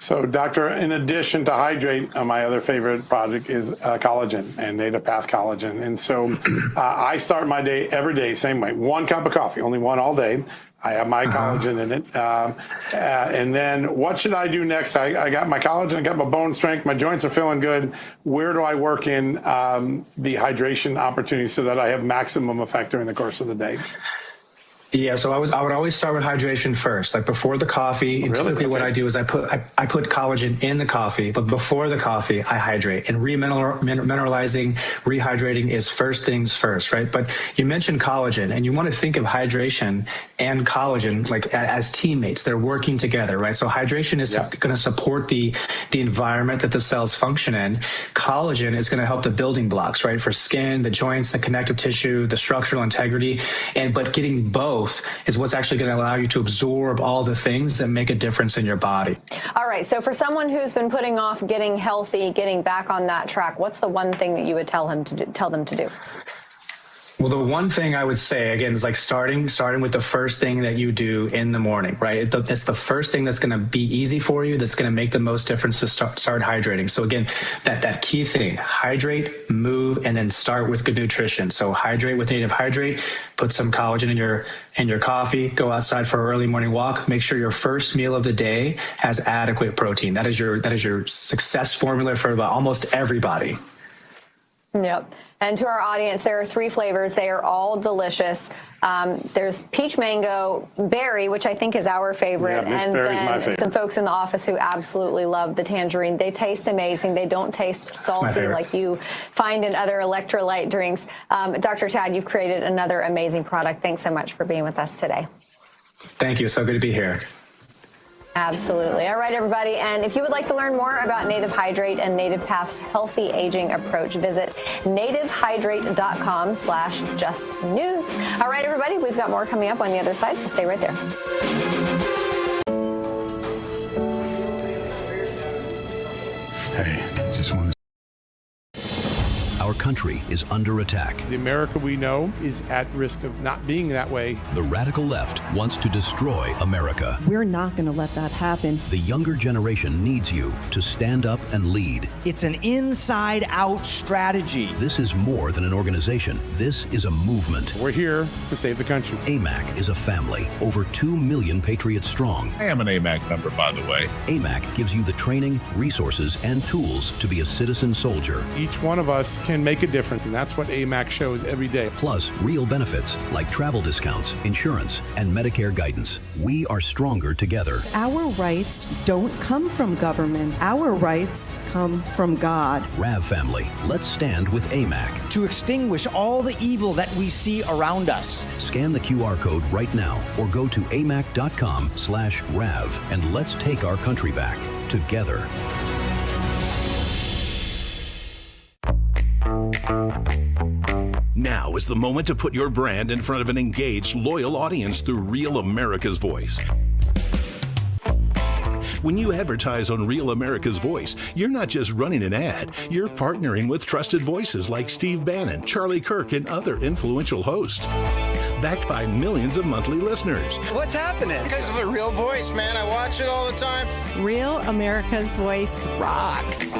So, Doctor, in addition to Hydrate, my other favorite product is collagen and Native Path collagen. And so I start my day every day same way. 1 cup of coffee, only one all day. I have my collagen in it. And then what should I do next? I got my collagen, I got my bone strength, my joints are feeling good. Where do I work in the hydration opportunity so that I have maximum effect during the course of the day? Yeah, so I would always start with hydration first, like before the coffee. And typically what I do is I put collagen in the coffee, but before the coffee, I hydrate. And remineralizing, rehydrating is first things first, right? But you mentioned collagen, and you want to think of hydration and collagen like as teammates. They're working together, right? So hydration is going to support the environment that the cells function in. Collagen is going to help the building blocks, right? For skin, the joints, the connective tissue, the structural integrity, but getting both is what's actually going to allow you to absorb all the things that make a difference in your body. All right. So for someone who's been putting off getting healthy, getting back on that track, what's the one thing that you would tell them to do? Well, the one thing I would say, again, is like starting with the first thing that you do in the morning, right? It's the first thing that's going to be easy for you, that's going to make the most difference to start hydrating. So again, that key thing, hydrate, move, and then start with good nutrition. So hydrate with Native Hydrate, put some collagen in your coffee, go outside for an early morning walk, make sure your first meal of the day has adequate protein. That is your success formula for almost everybody. Yep. And to our audience, there are 3 flavors. They are all delicious. There's peach mango, berry, which I think is our favorite, and then some folks in the office who absolutely love the tangerine. They taste amazing. They don't taste salty like you find in other electrolyte drinks. Dr. Chad, you've created another amazing product. Thanks so much for being with us today. Thank you. So good to be here. Absolutely. All right, everybody. And if you would like to learn more about Native Hydrate and Native Path's healthy aging approach, visit nativehydrate.com/justnews. All right, everybody, we've got more coming up on the other side, so stay right there. Hey, just want to. Our country is under attack. The America we know is at risk of not being that way. The radical left wants to destroy America. We're not going to let that happen. The younger generation needs you to stand up and lead. It's an inside-out strategy. This is more than an organization. This is a movement. We're here to save the country. AMAC is a family, over 2 million patriots strong. I am an AMAC member, by the way. AMAC gives you the training, resources, and tools to be a citizen soldier. Each one of us can can make a difference, and that's what AMAC shows every day. Plus, real benefits like travel discounts, insurance, and Medicare guidance. We are stronger together. Our rights don't come from government. Our rights come from God. RAV family, let's stand with AMAC. To extinguish all the evil that we see around us. Scan the QR code right now or go to amac.com/RAV and let's take our country back together. Now is the moment to put your brand in front of an engaged, loyal audience through Real America's Voice. When you advertise on Real America's Voice, you're not just running an ad, you're partnering with trusted voices like Steve Bannon, Charlie Kirk, and other influential hosts. Backed by millions of monthly listeners. What's happening? Because of a real voice, man. I watch it all the time. Real America's Voice rocks.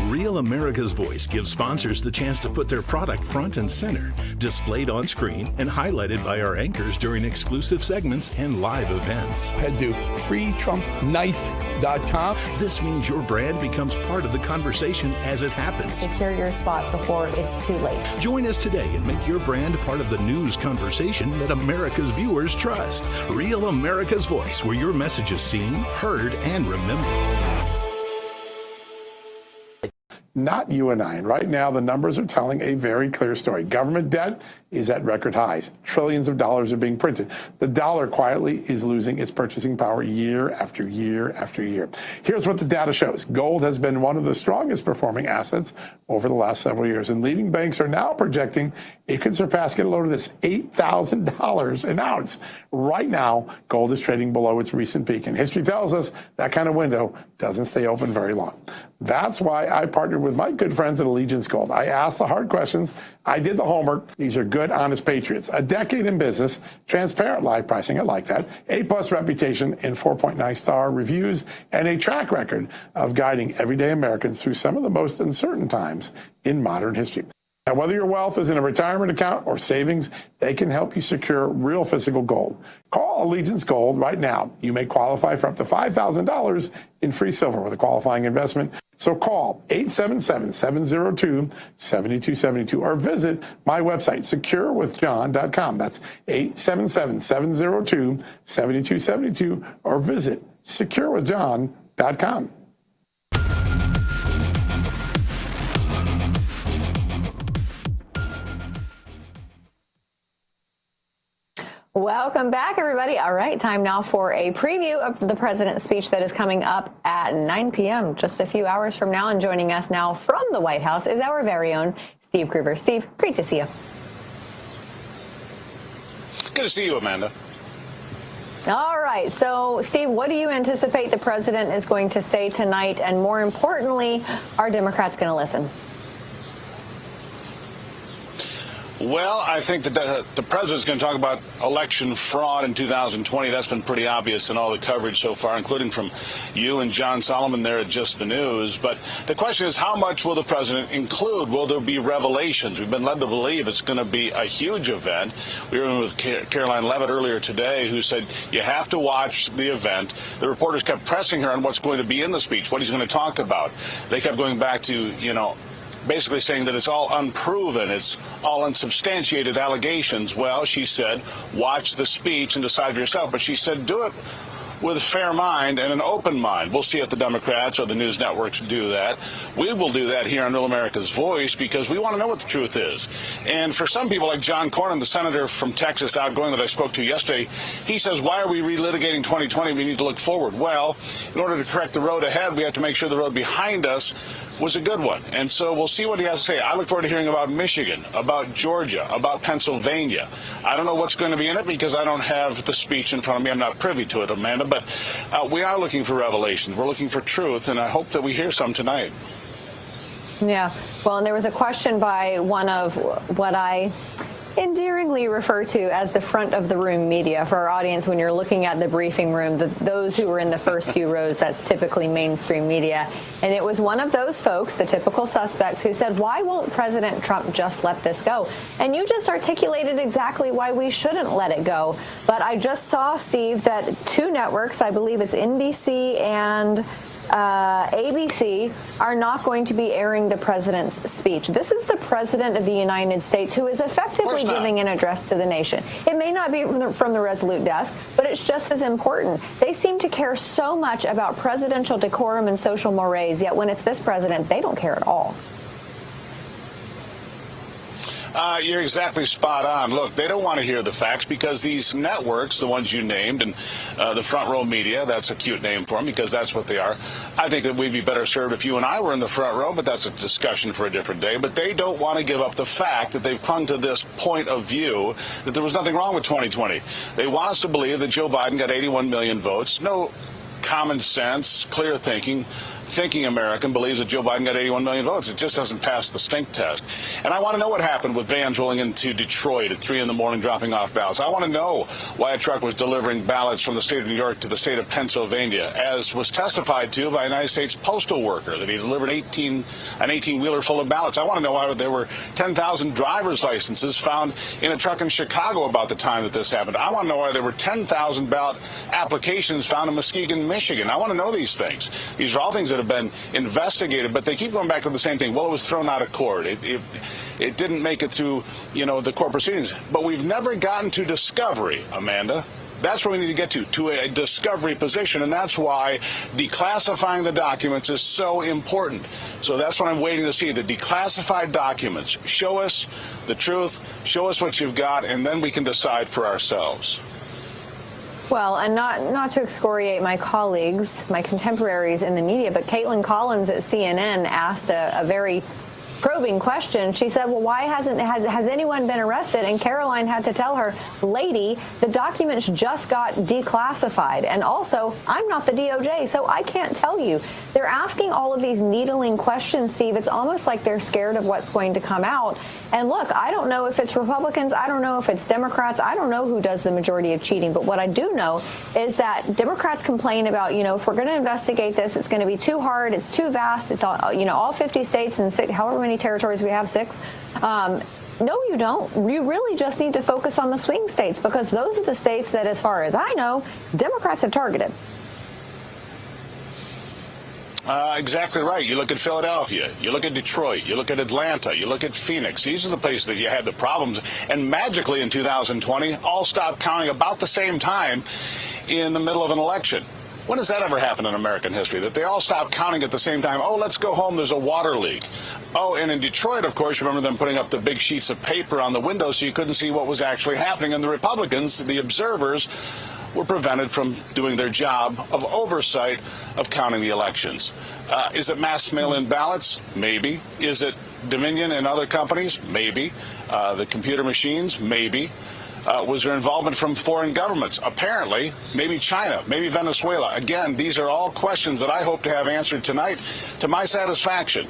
Real America's Voice gives sponsors the chance to put their product front and center, displayed on screen and highlighted by our anchors during exclusive segments and live events. Head to freetrumpknife.com. This means your brand becomes part of the conversation as it happens. Secure your spot before it's too late. Join us today and make your brand part of the news conversation that America's viewers trust. Real America's Voice, where your message is seen, heard, and remembered. Not you and I. And right now, the numbers are telling a very clear story. Government debt is at record highs. Trillions of dollars are being printed. The dollar quietly is losing its purchasing power year after year after year. Here's what the data shows. Gold has been one of the strongest performing assets over the last several years, and leading banks are now projecting it could surpass, get a load of this, $8,000 an ounce. Right now, gold is trading below its recent peak, and history tells us that kind of window doesn't stay open very long. That's why I partnered with my good friends at Allegiance Gold. I asked the hard questions. I did the homework. These are good, honest patriots. A decade in business, transparent live pricing, I like that, A+ reputation and 4.9-star reviews, and a track record of guiding everyday Americans through some of the most uncertain times in modern history. Now, whether your wealth is in a retirement account or savings, they can help you secure real physical gold. Call Allegiance Gold right now. You may qualify for up to $5,000 in free silver with a qualifying investment. So call 877-702-7272 or visit my website, securewithjohn.com. That's 877-702-7272 or visit securewithjohn.com. Welcome back, everybody. All right, time now for a preview of the president's speech that is coming up at 9 p.m., just a few hours from now. And joining us now from the White House is our very own Steve Gruber. Steve, great to see you. Good to see you, Amanda. All right. So, Steve, what do you anticipate the president is going to say tonight? And more importantly, are Democrats going to listen? Well, I think that the president's going to talk about election fraud in 2020. That's been pretty obvious in all the coverage so far, including from you and John Solomon there at Just the News. But the question is, how much will the president include? Will there be revelations? We've been led to believe it's going to be a huge event. We were with Caroline Levitt earlier today, who said you have to watch the event. The reporters kept pressing her on what's going to be in the speech, what he's going to talk about. They kept going back to, basically saying that it's all unproven, it's all unsubstantiated allegations. Well, she said, watch the speech and decide for yourself. But she said, do it with a fair mind and an open mind. We'll see if the Democrats or the news networks do that. We will do that here on Real America's Voice because we want to know what the truth is. And for some people like John Cornyn, the senator from Texas outgoing that I spoke to yesterday, he says, why are we relitigating 2020? We need to look forward. Well, in order to correct the road ahead, we have to make sure the road behind us was a good one. And so we'll see what he has to say. I look forward to hearing about Michigan, about Georgia, about Pennsylvania. I don't know what's going to be in it because I don't have the speech in front of me. I'm not privy to it, Amanda, but we are looking for revelations. We're looking for truth, and I hope that we hear some tonight. Yeah. Well, and there was a question by one of what I endearingly refer to as the front of the room media for our audience. When you're looking at the briefing room, those who were in the first few rows, that's typically mainstream media. And it was one of those folks, the typical suspects, who said, why won't President Trump just let this go? And you just articulated exactly why we shouldn't let it go. But I just saw, Steve, that two networks, I believe it's NBC and ABC are not going to be airing the president's speech. This is the president of the United States who is effectively giving an address to the nation. It may not be from the Resolute desk, but it's just as important. They seem to care so much about presidential decorum and social mores, yet when it's this president, they don't care at all. You're exactly spot on. Look, they don't want to hear the facts because these networks, the ones you named, and the front row media, that's a cute name for them because that's what they are. I think that we'd be better served if you and I were in the front row, but that's a discussion for a different day. But they don't want to give up the fact that they've clung to this point of view that there was nothing wrong with 2020. They want us to believe that Joe Biden got 81 million votes. No common sense, clear thinking American believes that Joe Biden got 81 million votes. It just doesn't pass the stink test. And I want to know what happened with vans rolling into Detroit at 3 in the morning dropping off ballots. I want to know why a truck was delivering ballots from the state of New York to the state of Pennsylvania, as was testified to by a United States postal worker, that he delivered an 18-wheeler full of ballots. I want to know why there were 10,000 driver's licenses found in a truck in Chicago about the time that this happened. I want to know why there were 10,000 ballot applications found in Muskegon, Michigan. I want to know these things. These are all things that have been investigated, but they keep going back to the same thing. Well, it was thrown out of court. It didn't make it through, the court proceedings. But we've never gotten to discovery, Amanda. That's where we need to get to a discovery position, and that's why declassifying the documents is so important. So that's what I'm waiting to see, the declassified documents. Show us the truth, show us what you've got, and then we can decide for ourselves. Well, and not to excoriate my colleagues, my contemporaries in the media, but Caitlin Collins at CNN asked a very probing question. She said, well, why has anyone been arrested? And Caroline had to tell her, lady, the documents just got declassified. And also, I'm not the DOJ, so I can't tell you. They're asking all of these needling questions, Steve. It's almost like they're scared of what's going to come out. And look, I don't know if it's Republicans. I don't know if it's Democrats. I don't know who does the majority of cheating. But what I do know is that Democrats complain about, if we're going to investigate this, it's going to be too hard. It's too vast. It's all 50 states and however many territories we have, 6. No, you don't. You really just need to focus on the swing states, because those are the states that, as far as I know, Democrats have targeted. Exactly right. You look at Philadelphia, you look at Detroit, you look at Atlanta, you look at Phoenix. These are the places that you had the problems. And magically in 2020, all stopped counting about the same time in the middle of an election. When has that ever happened in American history, that they all stopped counting at the same time? Oh, let's go home, there's a water leak. Oh, and in Detroit, of course, remember them putting up the big sheets of paper on the windows so you couldn't see what was actually happening. And the Republicans, the observers, were prevented from doing their job of oversight of counting the elections. Is it mass mail-in ballots? Maybe. Is it Dominion and other companies? Maybe. The computer machines? Maybe. Was there involvement from foreign governments? Apparently. Maybe China, maybe Venezuela. Again, these are all questions that I hope to have answered tonight to my satisfaction.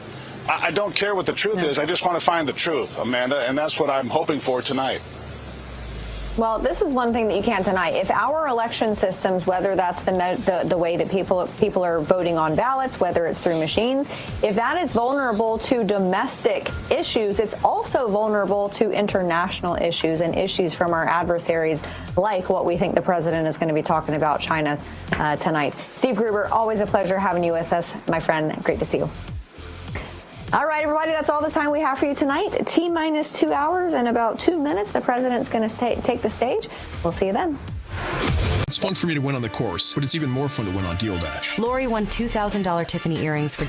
I don't care what the truth is. I just want to find the truth, Amanda, and that's what I'm hoping for tonight. Well, this is one thing that you can't deny. If our election systems, whether that's the way that people are voting on ballots, whether it's through machines, if that is vulnerable to domestic issues, it's also vulnerable to international issues and issues from our adversaries, like what we think the president is going to be talking about, China, tonight. Steve Gruber, always a pleasure having you with us, my friend. Great to see you. All right, everybody, that's all the time we have for you tonight. T-minus 2 hours and about 2 minutes. The president's going to take the stage. We'll see you then. It's fun for me to win on the course, but it's even more fun to win on Deal Dash. Lori won $2,000 Tiffany earrings for...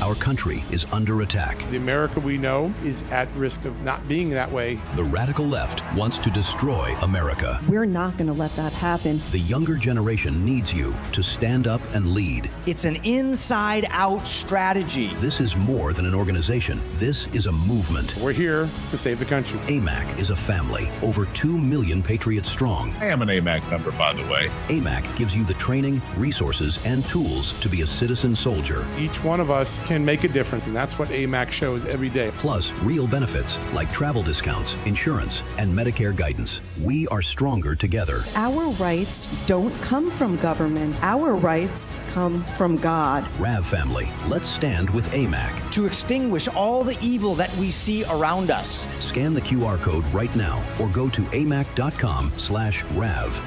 Our country is under attack. The America we know is at risk of not being that way. The radical left wants to destroy America. We're not going to let that happen. The younger generation needs you to stand up and lead. It's an inside-out strategy. This is more than an organization. This is a movement. We're here to save the country. AMAC is a family, over 2 million patriots strong. I am an AMAC member, by the way. AMAC gives you the training, resources, and tools to be a citizen soldier. Each one of us can make a difference, and that's what AMAC shows every day. Plus, real benefits like travel discounts, insurance, and Medicare guidance. We are stronger together. Our rights don't come from government. Our rights come from God. RAV family, let's stand with AMAC. To extinguish all the evil that we see around us. Scan the QR code right now or go to amac.com/RAV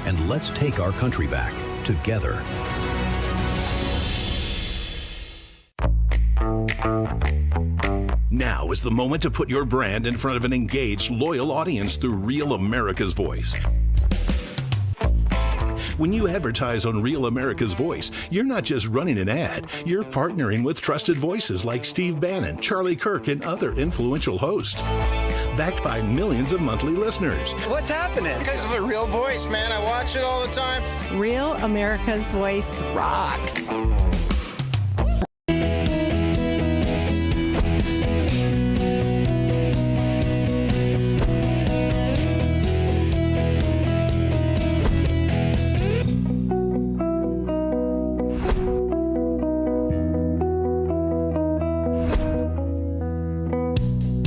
and let's take our country back together. Now is the moment to put your brand in front of an engaged, loyal audience through Real America's Voice. When you advertise on Real America's Voice, you're not just running an ad, you're partnering with trusted voices like Steve Bannon, Charlie Kirk, and other influential hosts. Backed by millions of monthly listeners. What's happening? Because of a real voice, man. I watch it all the time. Real America's Voice rocks.